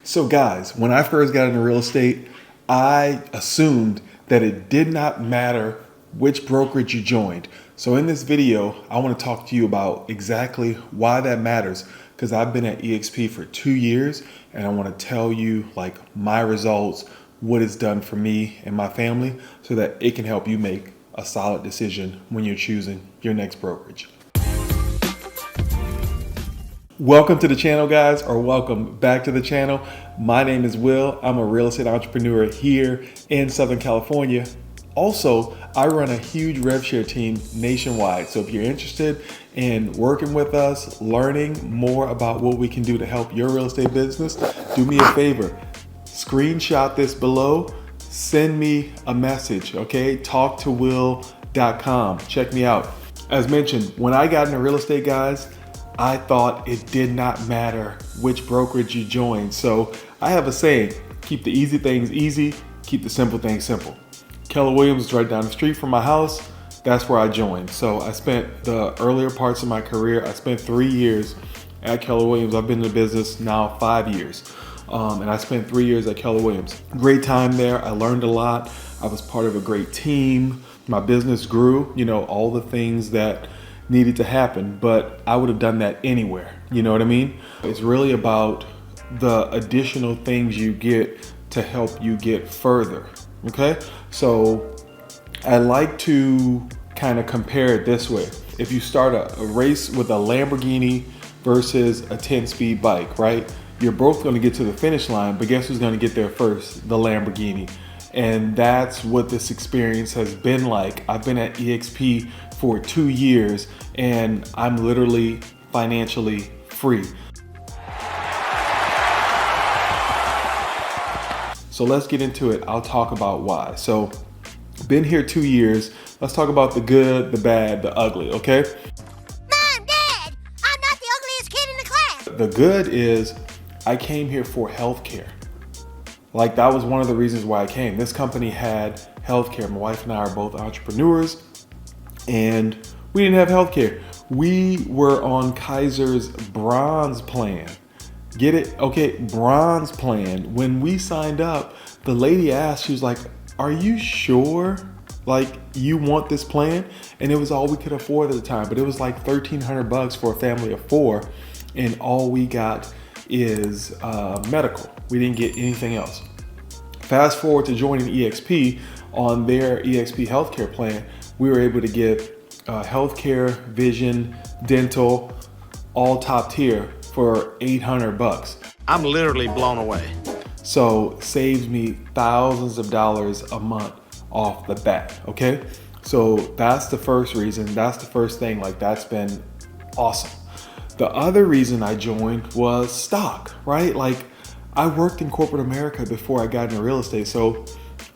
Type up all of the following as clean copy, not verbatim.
So guys, when I first got into real estate, I assumed that it did not matter which brokerage you joined. So in this video, I want to talk to you about exactly why that matters, because I've been at EXP for 2 years and I want to tell you like my results, what it's done for me and my family, so that it can help you make a solid decision when you're choosing your next brokerage. Welcome to the channel, guys, or welcome back to the channel. My name is Will. I'm a real estate entrepreneur here in Southern California. Also, I run a huge rev share team nationwide. So if you're interested in working with us, learning more about what we can do to help your real estate business, do me a favor. Screenshot this below, send me a message, okay? talktowill.com. Check me out. As mentioned, when I got into real estate, guys, I thought it did not matter which brokerage you joined. So I have a saying: keep the easy things easy, keep the simple things simple. Keller Williams is right down the street from my house. That's where I joined. So I spent the earlier parts of my career, I spent 3 years at Keller Williams. I've been in the business now 5 years. And I spent 3 years at Keller Williams. Great time there. I learned a lot. I was part of a great team. My business grew, all the things that needed to happen, but I would have done that anywhere. You know what I mean? It's really about the additional things you get to help you get further. Okay? So I like to kind of compare it this way. If you start a race with a Lamborghini versus a 10-speed bike, right? You're both going to get to the finish line, but guess who's going to get there first? The Lamborghini. And that's what this experience has been like. I've been at EXP for 2 years and I'm literally financially free. So let's get into it. I'll talk about why. So been here 2 years. Let's talk about the good, the bad, the ugly, okay? Mom, Dad, I'm not the ugliest kid in the class. The good is I came here for healthcare. Like, that was one of the reasons why I came. This company had healthcare. My wife and I are both entrepreneurs, and we didn't have healthcare. We were on Kaiser's bronze plan. Get it? Okay, bronze plan. When we signed up, the lady asked, she was like, "Are you sure? Like, you want this plan?" And it was all we could afford at the time, but it was like $1,300 for a family of 4, and all we got is medical. We didn't get anything else. Fast forward to joining EXP. On their EXP healthcare plan, we were able to get healthcare, vision, dental, all top tier for $800. I'm literally blown away. So saves me thousands of dollars a month off the bat, okay? So that's the first reason, that's the first thing, like, that's been awesome. The other reason I joined was stock, right? Like, I worked in corporate America before I got into real estate, so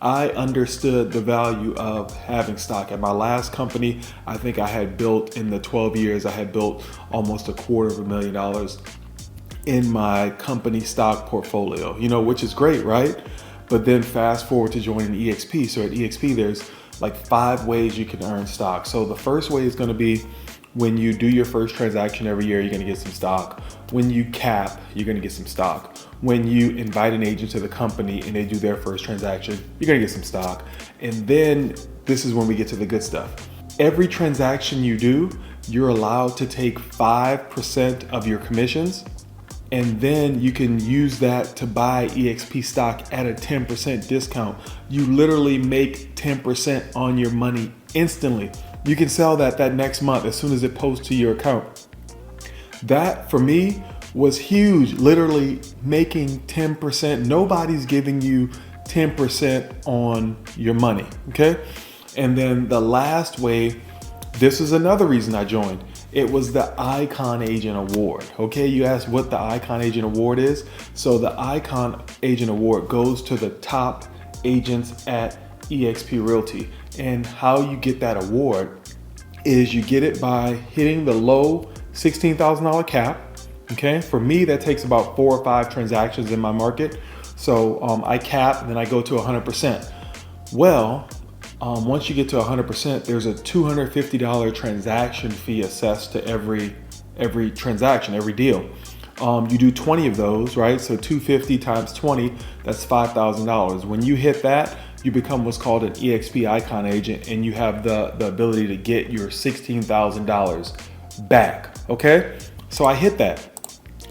I understood the value of having stock. At my last company, I think I had built, in the 12 years, I had built almost $250,000 in my company stock portfolio, which is great, right? But then fast forward to joining EXP. So at EXP, there's like 5 ways you can earn stock. So the first way is going to be when you do your first transaction every year, you're going to get some stock. When you cap, you're going to get some stock. When you invite an agent to the company and they do their first transaction, you're going to get some stock. And then this is when we get to the good stuff. Every transaction you do, you're allowed to take 5% of your commissions, and then you can use that to buy EXP stock at a 10% discount. You literally make 10% on your money instantly. You can sell that next month as soon as it posts to your account. That for me was huge, literally making 10%. Nobody's giving you 10% on your money, okay? And then the last way, this is another reason I joined. It was the Icon Agent Award, okay? You asked what the Icon Agent Award is. So the Icon Agent Award goes to the top agents at EXP Realty. And how you get that award is you get it by hitting the low $16,000 cap. Okay, for me, that takes about 4 or 5 transactions in my market. So I cap and then I go to 100%. Well, once you get to 100%, there's a $250 transaction fee assessed to every transaction, every deal. You do 20 of those, right? So 250 times 20, that's $5,000. When you hit that, you become what's called an EXP icon agent, and you have the ability to get your $16,000 back, okay? So I hit that.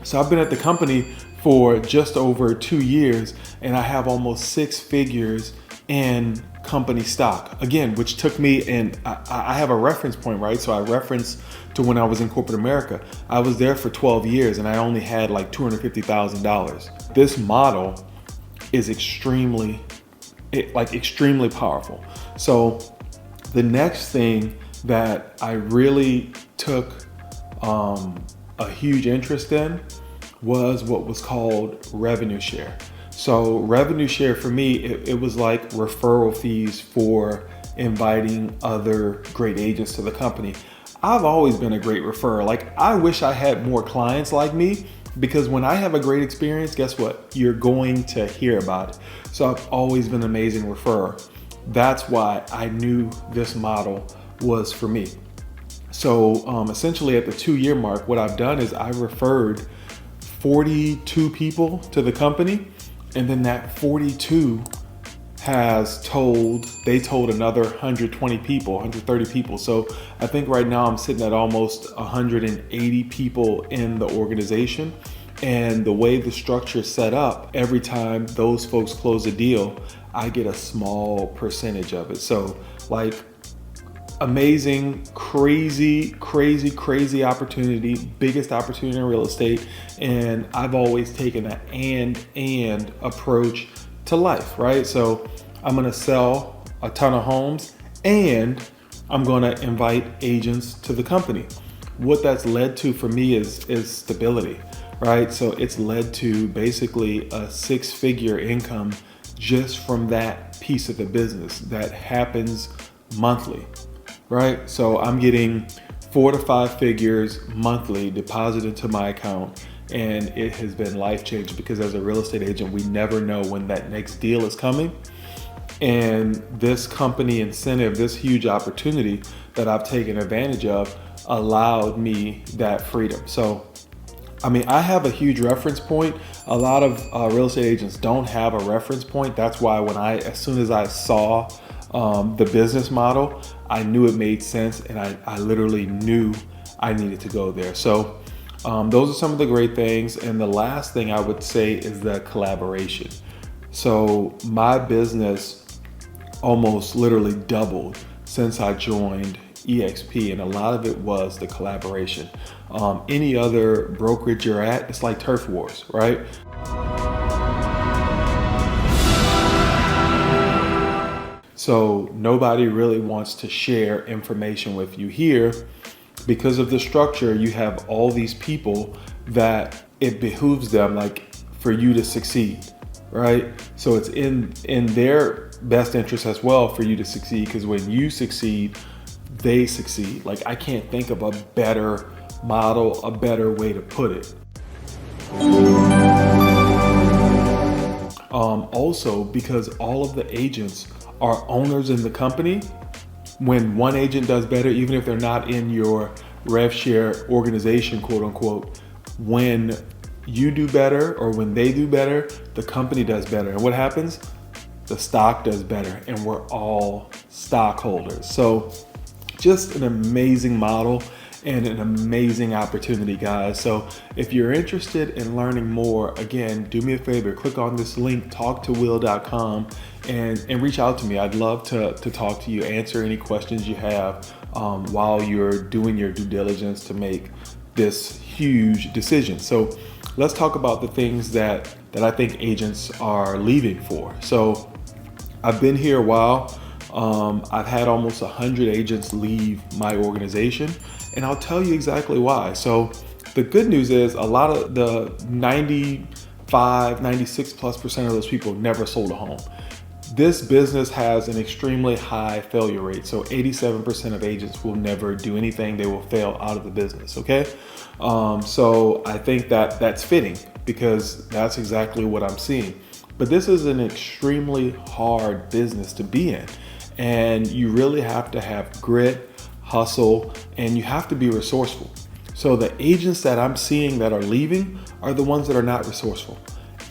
So I've been at the company for just over 2 years, and I have almost 6 figures in company stock, again, which took me, and I have a reference point, right? So I reference to when I was in corporate America. I was there for 12 years and I only had like $250,000. This model is extremely powerful. So the next thing that I really took a huge interest in was what was called revenue share. So revenue share for me, it was like referral fees for inviting other great agents to the company. I've always been a great referrer. Like, I wish I had more clients like me, because when I have a great experience, guess what? You're going to hear about it. So I've always been an amazing referrer. That's why I knew this model was for me. So essentially at the 2-year mark, what I've done is I referred 42 people to the company, and then that 42 they told another 120 people, 130 people. So I think right now I'm sitting at almost 180 people in the organization. And the way the structure is set up, every time those folks close a deal, I get a small percentage of it. So like, amazing, crazy opportunity, biggest opportunity in real estate. And I've always taken an and approach to life, right? So I'm gonna sell a ton of homes and I'm gonna invite agents to the company. What that's led to for me is stability, right? So it's led to basically a 6-figure income just from that piece of the business that happens monthly, right? So I'm getting 4 to 5 figures monthly deposited to my account, and it has been life-changing, because as a real estate agent, we never know when that next deal is coming. And this company incentive, this huge opportunity that I've taken advantage of, allowed me that freedom. So, I mean, I have a huge reference point. A lot of real estate agents don't have a reference point. That's why as soon as I saw the business model, I knew it made sense, and I literally knew I needed to go there. So those are some of the great things. And the last thing I would say is the collaboration. So my business almost literally doubled since I joined EXP, and a lot of it was the collaboration. Any other brokerage you're at, it's like turf wars, right? So nobody really wants to share information with you. Here, because of the structure, you have all these people that it behooves them, like, for you to succeed, right? So it's in their best interest as well for you to succeed, because when you succeed, they succeed. Like, I can't think of a better model, a better way to put it. Also, because all of the agents are owners in the company, when one agent does better, even if they're not in your rev share organization, quote unquote, when you do better or when they do better, the company does better. And what happens? The stock does better, and we're all stockholders. So just an amazing model and an amazing opportunity, guys. So if you're interested in learning more, again, do me a favor, click on this link, talktowill.com, and reach out to me. I'd love to talk to you, answer any questions you have while you're doing your due diligence to make this huge decision. So let's talk about the things that I think agents are leaving for. So I've been here a while. I've had almost 100 agents leave my organization, and I'll tell you exactly why. So the good news is a lot of the 96% of those people never sold a home. This business has an extremely high failure rate. So 87% of agents will never do anything. They will fail out of the business, okay? So I think that's fitting, because that's exactly what I'm seeing. But this is an extremely hard business to be in. And you really have to have grit, hustle, and you have to be resourceful. So the agents that I'm seeing that are leaving are the ones that are not resourceful.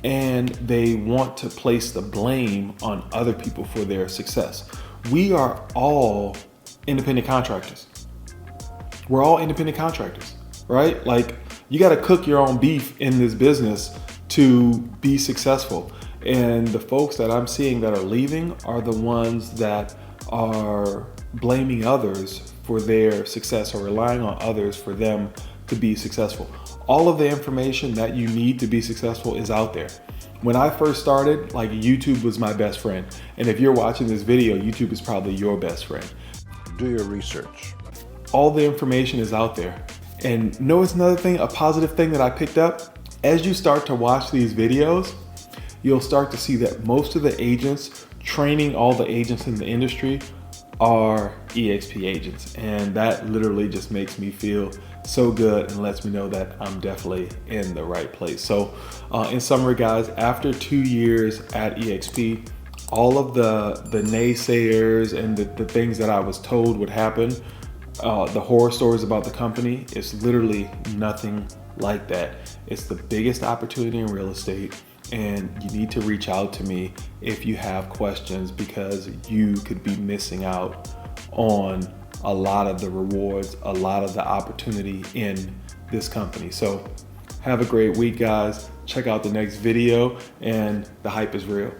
And they want to place the blame on other people for their success. We are all independent contractors. We're all independent contractors, right? Like, you got to cook your own beef in this business to be successful. And the folks that I'm seeing that are leaving are the ones that are blaming others for their success or relying on others for them to be successful. All of the information that you need to be successful is out there. When I first started, like, YouTube was my best friend. And if you're watching this video, YouTube is probably your best friend. Do your research. All the information is out there. And it's another thing, a positive thing that I picked up, as you start to watch these videos, you'll start to see that most of the agents training all the agents in the industry are EXP agents. And that literally just makes me feel so good and lets me know that I'm definitely in the right place. So in summary, guys, after 2 years at EXP, all of the naysayers and the things that I was told would happen, the horror stories about the company, is literally nothing like that. It's the biggest opportunity in real estate, and you need to reach out to me if you have questions, because you could be missing out on a lot of the rewards, a lot of the opportunity in this company. So have a great week, guys. Check out the next video, and the hype is real.